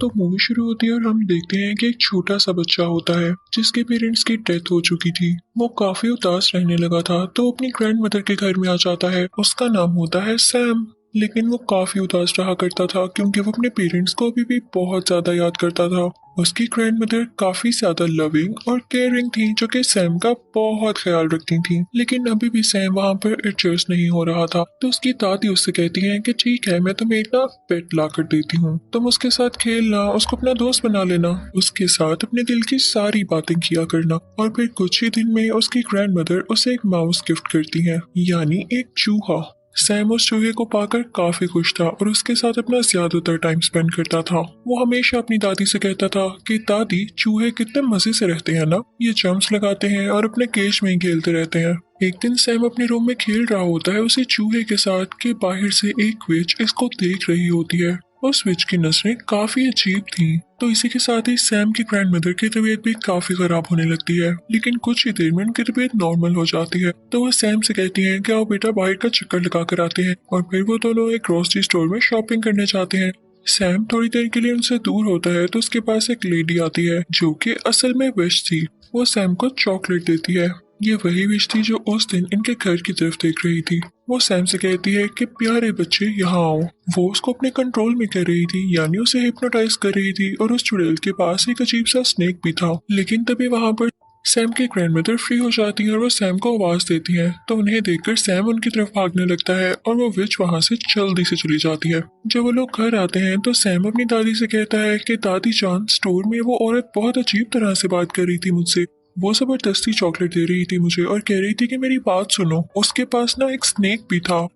तो मूवी शुरू होती है और हम देखते हैं कि एक छोटा सा बच्चा होता है जिसके पेरेंट्स की डेथ हो चुकी थी। वो काफी उदास रहने लगा था तो अपनी ग्रैंड मदर के घर में आ जाता है। उसका नाम होता है सैम। लेकिन वो काफी उदास रहा करता था क्योंकि वो अपने पेरेंट्स को अभी भी बहुत ज्यादा याद करता था। उसकी ग्रैंड मदर काफी ज्यादा लविंग और केयरिंग थी जो कि सैम का बहुत ख्याल रखती थी। लेकिन अभी भी सैम वहाँ पर एडजस्ट नहीं हो रहा था तो उसकी दादी उससे कहती है कि ठीक है, मैं तुम्हें एक ना पेट ला कर देती हूँ, तुम उसके साथ खेलना, उसको अपना दोस्त बना लेना, उसके साथ अपने दिल की सारी बातें किया करना। और फिर कुछ ही दिन में उसकी ग्रैंड मदर उसे एक माउस गिफ्ट करती है, यानी एक चूहा। सैम उस चूहे को पाकर काफी खुश था और उसके साथ अपना ज्यादातर टाइम स्पेंड करता था। वो हमेशा अपनी दादी से कहता था कि दादी, चूहे कितने मजे से रहते हैं ना, ये जंप्स लगाते हैं और अपने केज में ही खेलते रहते हैं। एक दिन सैम अपने रूम में खेल रहा होता है उसी चूहे के साथ कि बाहर से एक विच इसको देख रही होती है। उस विच की नजरें काफी अजीब थीं। तो इसी के साथ ही सैम की ग्रैंड मदर की तबीयत भी काफी खराब होने लगती है। लेकिन कुछ ही देर में उनकी तबीयत नॉर्मल हो जाती है तो वो सैम से कहती हैं कि आओ बेटा, बाहर का चक्कर लगा कर आते हैं। और फिर वो दोनों एक ग्रोसरी स्टोर में शॉपिंग करने जाते हैं। सैम थोड़ी देर के लिए उनसे दूर होता है तो उसके पास एक लेडी आती है जो कि असल में विश थी। वो सैम को चॉकलेट देती है। ये वही विश थी जो उस दिन इनके घर की तरफ देख रही थी। वो सैम से कहती है कि प्यारे बच्चे यहाँ आओ। वो उसको अपने कंट्रोल में कर रही थी, यानी उसे हिप्नोटाइज कर रही थी। और उस चुड़ैल के पास एक अजीब सा स्नेक भी था। लेकिन तभी वहां पर सैम की ग्रैंडमदर फ्री हो जाती है और वो सैम को आवाज देती है। तो उन्हें देखकर सैम उनकी तरफ भागने लगता है और वो विच वहां से जल्दी से चली जाती है। जब वो लोग घर आते हैं तो सैम अपनी दादी से कहता है कि दादी जान, स्टोर में वो औरत बहुत अजीब तरह से बात कर रही थी मुझसे। वो जबरदस्ती चॉकलेट दे रही थी मुझे और कह रही थी कि मेरी बात सुनो, उसके पास ना एक स्नेक भी था।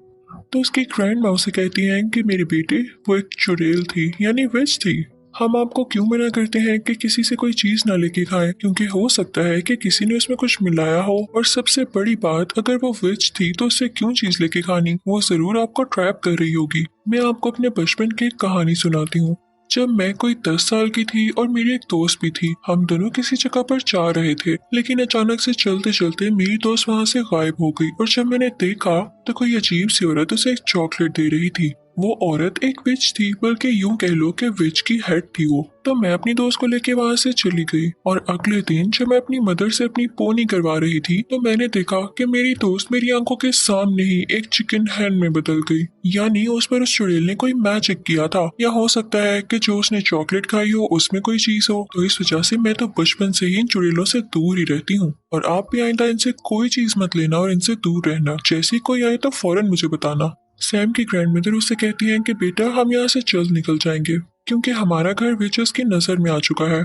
तो उसकी ग्रैंड माँ उसे कहती हैं कि मेरे बेटे, वो एक चुड़ैल थी, यानी विच थी। हम आपको क्यों मना करते हैं कि किसी से कोई चीज ना लेके खाएं, क्योंकि हो सकता है कि किसी ने उसमें कुछ मिलाया हो। और सबसे बड़ी बात, अगर वो विच थी तो उससे क्यों चीज लेके खानी, वो जरूर आपको ट्रैप कर रही होगी। मैं आपको अपने बचपन की एक कहानी सुनाती हूँ। जब मैं कोई 10 साल की थी और मेरी एक दोस्त भी थी, हम दोनों किसी जगह पर जा रहे थे। लेकिन अचानक से चलते चलते मेरी दोस्त वहां से गायब हो गई और जब मैंने देखा तो कोई अजीब सी औरत उसे एक चॉकलेट दे रही थी। वो औरत एक विच थी, बल्कि यूं कह लो कि विच की हेड थी वो। तो मैं अपनी दोस्त को लेके वहां से चली गई और अगले दिन जब मैं अपनी मदर से अपनी पोनी करवा रही थी तो मैंने देखा कि मेरी दोस्त मेरी आंखों के सामने ही एक चिकन हैन में बदल गई। यानी उस पर उस चुड़ैल ने कोई मैजिक किया था, या हो सकता है कि जो उसने चॉकलेट खाई हो उसमें कोई चीज हो। तो इस वजह से मैं तो बचपन से ही इन चुड़ैलों से दूर ही रहती हूँ। और आप भी आइंदा इनसे कोई चीज मत लेना और इनसे दूर रहना। जैसे ही कोई आए तो फौरन मुझे बताना। सैम की ग्रैंडमदर उससे कहती हैं कि बेटा, हम यहाँ से जल्द निकल जाएंगे क्योंकि हमारा घर विचेस की नजर में आ चुका है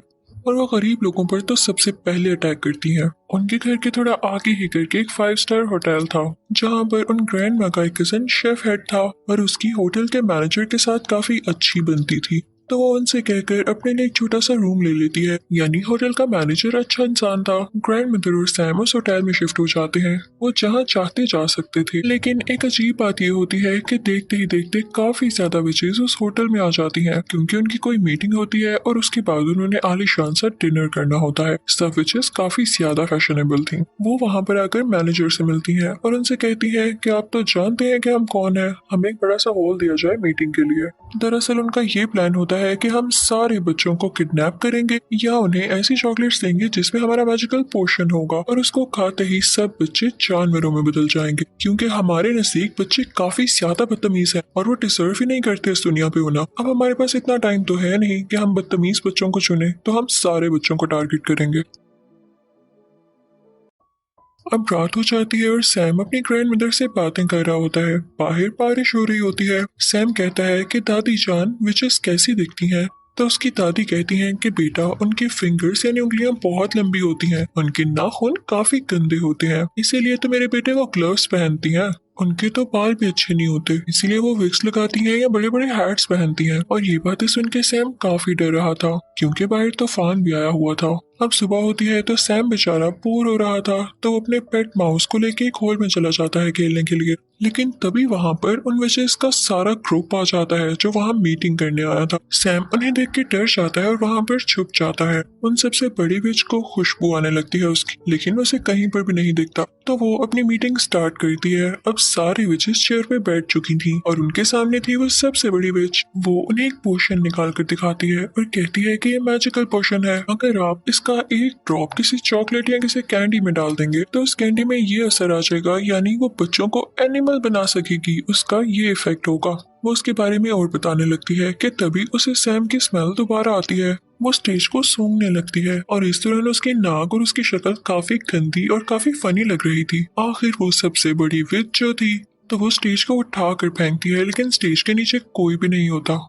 और वो गरीब लोगों पर तो सबसे पहले अटैक करती हैं। उनके घर के थोड़ा आगे ही करके एक 5 स्टार होटल था जहाँ पर उन ग्रैंड माँ का एक कजन शेफ हेड था और उसकी होटल के मैनेजर के साथ काफी अच्छी बनती थी। तो वो उनसे कहकर अपने लिए एक छोटा सा रूम ले लेती है, यानी होटल का मैनेजर अच्छा इंसान था। ग्रैंड मदर और सैम उस होटल में शिफ्ट हो जाते हैं। वो जहाँ चाहते जा सकते थे, लेकिन एक अजीब बात ये होती है कि देखते ही देखते काफी ज्यादा विचेस उस होटल में आ जाती हैं क्योंकि उनकी कोई मीटिंग होती है और उसके बाद उन्होंने आलीशान सा डिनर करना होता है। सब विचेस काफी ज्यादा फैशनेबल थी। वो वहाँ पर आकर मैनेजर से मिलती हैं और उनसे कहती हैं कि आप तो जानते हैं कि हम कौन है, हमें एक बड़ा सा हॉल दिया जाए मीटिंग के लिए। दरअसल उनका ये प्लान होता है कि हम सारे बच्चों को किडनैप करेंगे या उन्हें ऐसी चॉकलेट्स देंगे जिसमें हमारा मैजिकल पोशन होगा और उसको खाते ही सब बच्चे जानवरों में बदल जाएंगे, क्योंकि हमारे नजदीक बच्चे काफी ज्यादा बदतमीज हैं और वो डिजर्व ही नहीं करते इस दुनिया पे होना। अब हमारे पास इतना टाइम तो है नहीं कि हम बदतमीज बच्चों को चुने, तो हम सारे बच्चों को टारगेट करेंगे। अब रात हो जाती है और सैम अपनी ग्रैंड मदर से बातें कर रहा होता है। बाहर बारिश हो रही होती है। सैम कहता है कि दादी जान, विचेस कैसी दिखती हैं? तो उसकी दादी कहती हैं कि बेटा, उनके फिंगर्स यानी उंगलियां बहुत लंबी होती हैं, उनके नाखून काफी गंदे होते हैं, इसीलिए तो मेरे बेटे वो ग्लव्स पहनती हैं। उनके तो बाल भी अच्छे नहीं होते, इसीलिए वो विक्स लगाती हैं या बड़े बड़े हैट्स पहनती हैं। और ये बातें सुन के सैम काफी डर रहा था क्योंकि बाहर तूफान भी आया हुआ था। अब सुबह होती है तो सैम बेचारा बोर हो रहा था तो वो अपने पेट माउस को लेके एक होल में चला जाता है खेलने के लिए। लेकिन तभी वहां पर उन विचेस का सारा ग्रुप आ जाता है जो वहां मीटिंग करने आया था। सैम उन्हें देख के डर जाता है और वहां पर छुप जाता है। उन सबसे बड़ी विच को खुशबू आने लगती है उसकी, लेकिन उसे कहीं पर भी नहीं दिखता। तो वो अपनी मीटिंग स्टार्ट करती है। अब सारी विचेस चेयर पे बैठ चुकी थी और उनके सामने थी वो सबसे बड़ी विच। वो उन्हें एक पोशन निकाल कर दिखाती है और कहती है कि ये मैजिकल पोशन है, अगर आप इसका एक ड्रॉप किसी चॉकलेट या किसी कैंडी में डाल देंगे तो उस कैंडी में ये असर आ जाएगा, यानी वो बच्चों को एनिमल बना सकेगी, उसका ये इफेक्ट होगा। वो उसके बारे में और बताने लगती है कि तभी उसे सैम की स्मेल दोबारा आती है। वो स्टेज को सूंघने लगती है और इस दौरान उसकी नाक और उसकी शक्ल काफी गंदी और काफी फनी लग रही थी। आखिर वो सबसे बड़ी विच जो थी तो वो स्टेज को उठा कर फेंकती है, लेकिन स्टेज के नीचे कोई भी नहीं होता।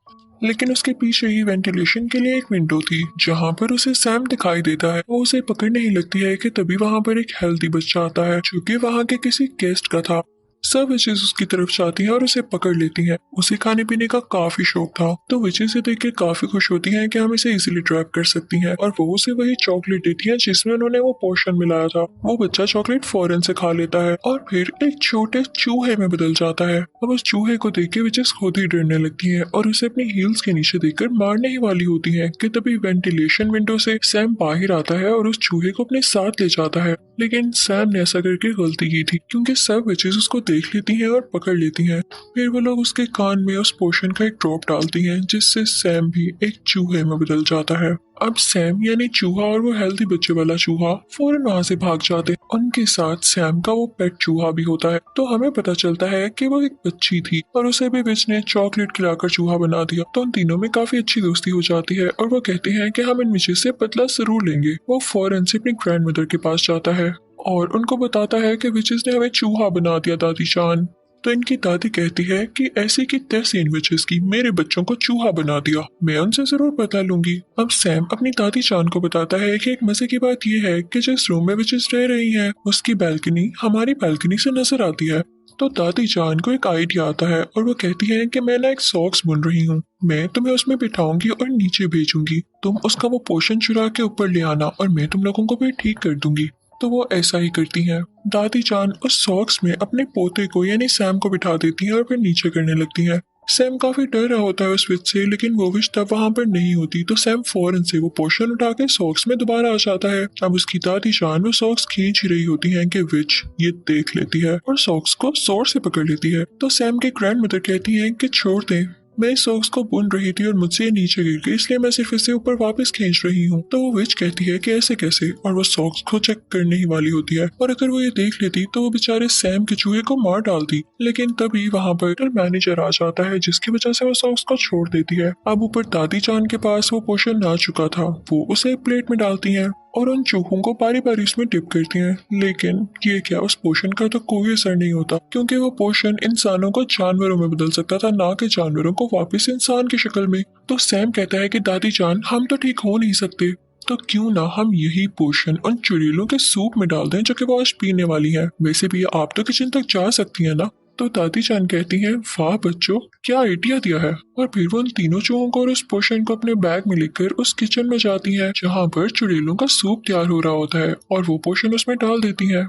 लेकिन उसके पीछे ही वेंटिलेशन के लिए एक विंडो थी जहाँ पर उसे सैम दिखाई देता है। वो उसे पकड़ने ही लगती है कि तभी वहाँ पर एक हेल्दी बच्चा आता है जो कि वहाँ के किसी गेस्ट का था। सब विचेस उसकी तरफ जाती हैं और उसे पकड़ लेती हैं। उसे खाने पीने का काफी शौक था तो विचेस से देख के काफी खुश होती हैं कि हम इसे इजीली ट्रैप कर सकती हैं और वो उसे वही चॉकलेट देती हैं जिसमें उन्होंने वो पोशन मिलाया था। वो बच्चा चॉकलेट फौरन से खा लेता है और फिर एक छोटे चूहे में बदल जाता है। अब उस चूहे को देख के विचेस खुद ही डरने लगती हैं और उसे अपनी हील्स के नीचे देखकर मारने ही वाली होती हैं कि तभी वेंटिलेशन विंडो से सैम बाहर आता है और उस चूहे को अपने साथ ले जाता है। लेकिन सैम ने ऐसा करके गलती की थी क्योंकि सब विचेस उसको देख लेती हैं और पकड़ लेती हैं। फिर वो लोग उसके कान में उस पोशन का एक ड्रॉप डालती हैं जिससे सैम भी एक चूहे में बदल जाता है। अब सैम यानी चूहा और वो हेल्दी बच्चे वाला चूहा फौरन वहाँ से भाग जाते हैं। उनके साथ सैम का वो पेट चूहा भी होता है। तो हमें पता चलता है कि वो एक बच्ची थी और उसे भी विच ने चॉकलेट खिलाकर चूहा बना दिया। तो उन तीनों में काफी अच्छी दोस्ती हो जाती है और वो कहते हैं कि हम इन विचेस से बदला जरूर लेंगे। वो फौरन से अपनी ग्रैंड मदर के पास जाता है और उनको बताता है कि विचेस ने हमें चूहा बना दिया दादी जान। तो इनकी दादी कहती है कि ऐसी की तैसी इन विचेस की मेरे बच्चों को चूहा बना दिया, मैं उनसे जरूर बता लूंगी। अब सैम अपनी दादी जान को बताता है कि एक मजे की बात यह है कि जिस रूम में विचेस रह रही हैं उसकी बैल्कनी हमारी बैल्कनी से नजर आती है। तो दादी जान को एक आइडिया आता है और वो कहती है कि मैं ना एक सॉक्स बुन रही हूँ, मैं तुम्हें उसमें बिठाऊंगी और नीचे भेजूंगी, तुम उसका वो पोर्शन चुरा के ऊपर ले आना और मैं तुम लोगों को भी ठीक कर दूंगी। तो वो ऐसा ही करती हैं। दादी जान उस सॉक्स में अपने पोते को यानी सैम को बिठा देती हैं और फिर नीचे करने लगती हैं। सैम काफी डर रहा होता है उस विच से, लेकिन वो विच तब वहां पर नहीं होती। तो सैम फौरन से वो पोर्शन उठा के सॉक्स में दोबारा आ जाता है। अब उसकी दादी जान वो सॉक्स खींच ही रही होती है कि विच ये देख लेती है और सॉक्स को जोर से पकड़ लेती है। तो सैम के ग्रैंड मदर कहती है कि छोड़ दें, मैं इस सॉक्स को बुन रही थी और मुझसे ये नीचे गिर गई, इसलिए मैं सिर्फ इसे ऊपर वापस खींच रही हूँ। तो वो विच कहती है कि ऐसे कैसे, और वो सॉक्स को चेक करने ही वाली होती है और अगर वो ये देख लेती तो वो बेचारे सैम के चूहे को मार डालती। लेकिन तभी वहाँ पर मैनेजर आ जाता है जिसकी वजह से वो सॉक्स को छोड़ देती है। अब ऊपर दादी जान के पास वो पोशन आ चुका था, वो उसे एक प्लेट में डालती है और उन चूहों को बारी बारी उसमें डिप करती हैं। लेकिन ये क्या, उस पोशन का तो कोई असर नहीं होता क्योंकि वो पोशन इंसानों को जानवरों में बदल सकता था, ना कि जानवरों को वापस इंसान की शक्ल में। तो सैम कहता है कि दादी जान हम तो ठीक हो नहीं सकते, तो क्यों ना हम यही पोशन उन चुड़ैलों के सूप में डाल दें जो कि वो आज पीने वाली है। वैसे भी आप तो किचन तक जा सकती है ना। तो दादी जान कहती हैं वाह बच्चों क्या आइडिया दिया है, और फिर वो उन तीनों चूहों को और उस पोशन को अपने बैग में लेकर उस किचन में जाती हैं जहाँ पर चुड़ैलों का सूप तैयार हो रहा होता है और वो पोशन उसमें डाल देती हैं।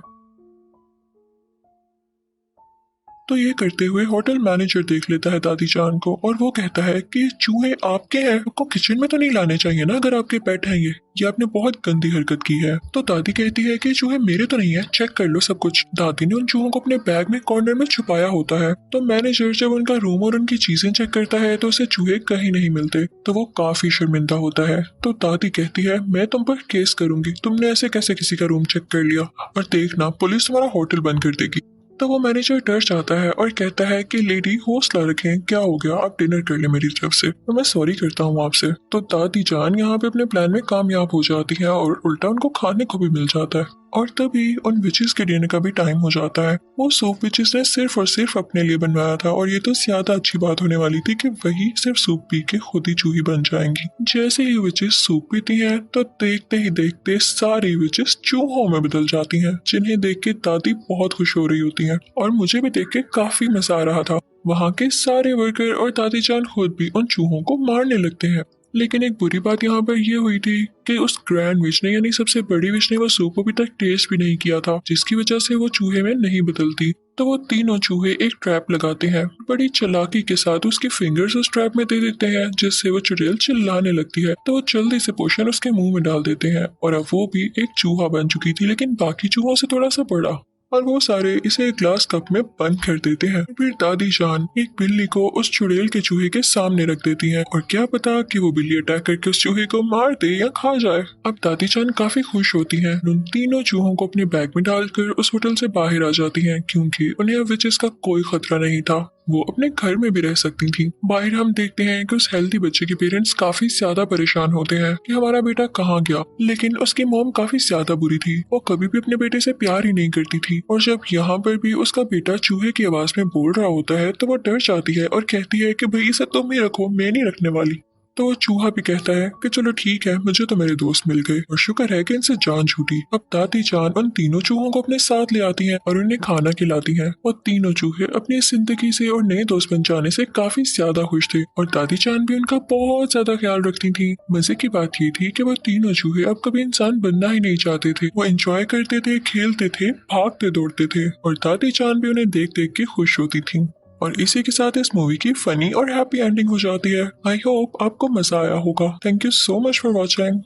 तो ये करते हुए होटल मैनेजर देख लेता है दादी जान को और वो कहता है कि चूहे आपके हैं, आपको किचन में तो नहीं लाने चाहिए ना अगर आपके पेट हैं ये आपने बहुत गंदी हरकत की है। तो दादी कहती है कि चूहे मेरे तो नहीं है, चेक कर लो सब कुछ। दादी ने उन चूहों को अपने बैग में कॉर्नर में छुपाया होता है। तो मैनेजर जब उनका रूम और उनकी चीजें चेक करता है तो उसे चूहे कहीं नहीं मिलते, तो वो काफी शर्मिंदा होता है। तो दादी कहती है मैं तुम पर केस करूंगी, तुमने ऐसे कैसे किसी का रूम चेक कर लिया, और देखना पुलिस तुम्हारा होटल बंद कर देगी। तो वो मैनेजर डर जाता है और कहता है कि लेडी हौसला रखें, क्या हो गया, आप डिनर कर ले मेरी तरफ से, तो मैं सॉरी करता हूँ आपसे। तो दादी जान यहाँ पे अपने प्लान में कामयाब हो जाती है और उल्टा उनको खाने को भी मिल जाता है। और तभी उन विचेस के डिनर का भी टाइम हो जाता है। वो सूप विचेस ने सिर्फ और सिर्फ अपने लिए बनवाया था और ये तो ज्यादा अच्छी बात होने वाली थी कि वही सिर्फ सूप पी के खुद ही चूही बन जाएंगी। जैसे ही विचेस सूप पीती हैं तो देखते ही देखते सारी विचेस चूहों में बदल जाती हैं, जिन्हें देख के दादी बहुत खुश हो रही होती हैं और मुझे भी देख के काफी मजा आ रहा था। वहाँ के सारे वर्कर और दादी जान खुद भी उन चूहों को मारने लगते हैं। लेकिन एक बुरी बात यहाँ पर यह हुई थी कि उस ग्रैंड विच ने यानी सबसे बड़ी विच ने वो सूप अभी तक टेस्ट भी नहीं किया था, जिसकी वजह से वो चूहे में नहीं बदलती। तो वो तीनों चूहे एक ट्रैप लगाते हैं, बड़ी चालाकी के साथ उसके फिंगर्स उस ट्रैप में दे देते हैं, जिससे वो चुड़ैल चिल्लाने लगती है। तो वो जल्दी से पोशन उसके मुंह में डाल देते हैं और अब वो भी एक चूहा बन चुकी थी, लेकिन बाकी चूहों से थोड़ा सा बड़ा। और वो सारे इसे एक ग्लास कप में बंद कर देते हैं। फिर दादी जान एक बिल्ली को उस चुड़ैल के चूहे के सामने रख देती है और क्या पता कि वो बिल्ली अटैक करके उस चूहे को मार दे या खा जाए। अब दादी जान काफी खुश होती हैं। उन तीनों चूहों को अपने बैग में डालकर उस होटल से बाहर आ जाती हैं क्योंकि उन्हें अब विचेस का कोई खतरा नहीं था। वो अपने घर में भी रह सकती थी। बाहर हम देखते हैं कि उस हेल्दी बच्चे के पेरेंट्स काफी ज्यादा परेशान होते हैं कि हमारा बेटा कहाँ गया, लेकिन उसकी मॉम काफी ज्यादा बुरी थी। वो कभी भी अपने बेटे से प्यार ही नहीं करती थी और जब यहाँ पर भी उसका बेटा चूहे की आवाज में बोल रहा होता है तो वो डर जाती है और कहती है कि भाई इसे तुम ही रखो, मैं नहीं रखने वाली। तो वो चूहा भी कहता है कि चलो ठीक है, मुझे तो मेरे दोस्त मिल गए और शुक्र है कि इनसे जान छूटी। अब दादी जान उन तीनों चूहों को अपने साथ ले आती हैं और उन्हें खाना खिलाती हैं और तीनों चूहे अपनी जिंदगी से और नए दोस्त बन जाने से काफी ज्यादा खुश थे और दादी जान भी उनका बहुत ज्यादा ख्याल रखती थी। मजे की बात ये थी कि वो तीनों चूहे अब कभी इंसान बनना ही नहीं चाहते थे। वो एंजॉय करते थे, खेलते थे, भागते दौड़ते थे और दादी जान भी उन्हें देख देख के खुश होती थी। और इसी के साथ इस मूवी की फनी और हैप्पी एंडिंग हो जाती है। आई होप आपको मजा आया होगा। Thank you so much for watching.